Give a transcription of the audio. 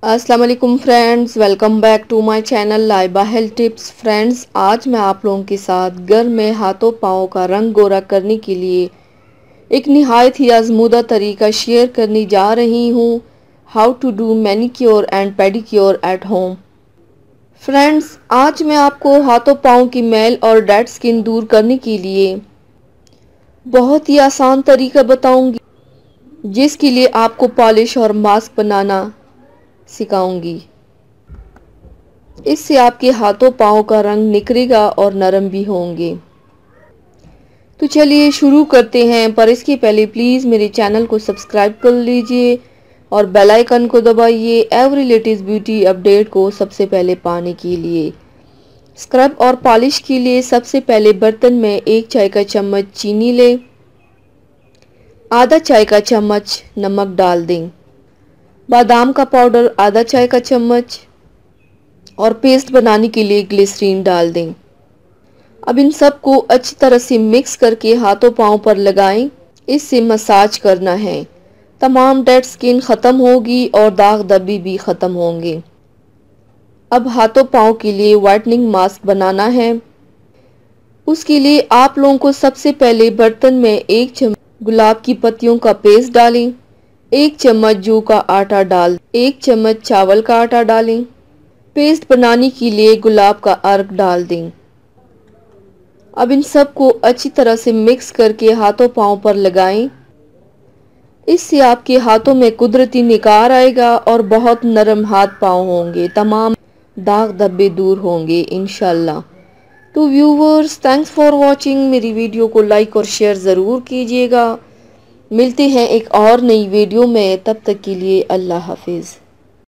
अस्सलाम वालेकुम friends, welcome back to my channel Laiba health tips. Friends, आज मैं आप लोगों के साथ घर में हाथों पाँव का रंग गोरा करने के लिए एक निहायत ही आजमूदा तरीका शेयर करने जा रही हूँ। How to do manicure and pedicure at home. Friends, आज मैं आपको हाथों पाँव की मैल और डेड स्किन दूर करने के लिए बहुत ही आसान तरीका बताऊंगी, जिसके लिए आपको पॉलिश और मास्क बनाना सिखाऊंगी। इससे आपके हाथों पाँव का रंग निखरेगा और नरम भी होंगे। तो चलिए शुरू करते हैं, पर इसके पहले प्लीज़ मेरे चैनल को सब्सक्राइब कर लीजिए और बेल आइकन को दबाइए एवरी लेटेस्ट ब्यूटी अपडेट को सबसे पहले पाने के लिए। स्क्रब और पॉलिश के लिए सबसे पहले बर्तन में 1 चाय का चम्मच चीनी लें, आधा चाय का चम्मच नमक डाल दें, बादाम का पाउडर आधा चाय का चम्मच और पेस्ट बनाने के लिए ग्लिसरीन डाल दें। अब इन सब को अच्छी तरह से मिक्स करके हाथों पाँव पर लगाएं। इससे मसाज करना है। तमाम डेड स्किन ख़त्म होगी और दाग धब्बे भी ख़त्म होंगे। अब हाथों पाँव के लिए वाइटनिंग मास्क बनाना है। उसके लिए आप लोगों को सबसे पहले बर्तन में 1 चम्मच गुलाब की पत्तियों का पेस्ट डालें, 1 चम्मच जौ का आटा डाल, 1 चम्मच चावल का आटा डालें। पेस्ट बनाने के लिए गुलाब का अर्क डाल दें। अब इन सब को अच्छी तरह से मिक्स करके हाथों पाँव पर लगाएं। इससे आपके हाथों में कुदरती निखार आएगा और बहुत नरम हाथ पाँव होंगे। तमाम दाग धब्बे दूर होंगे इंशाल्लाह। तो व्यूवर्स, थैंक्स फॉर वॉचिंग। मेरी वीडियो को लाइक और शेयर ज़रूर कीजिएगा। मिलते हैं एक और नई वीडियो में, तब तक के लिए अल्लाह हाफिज़।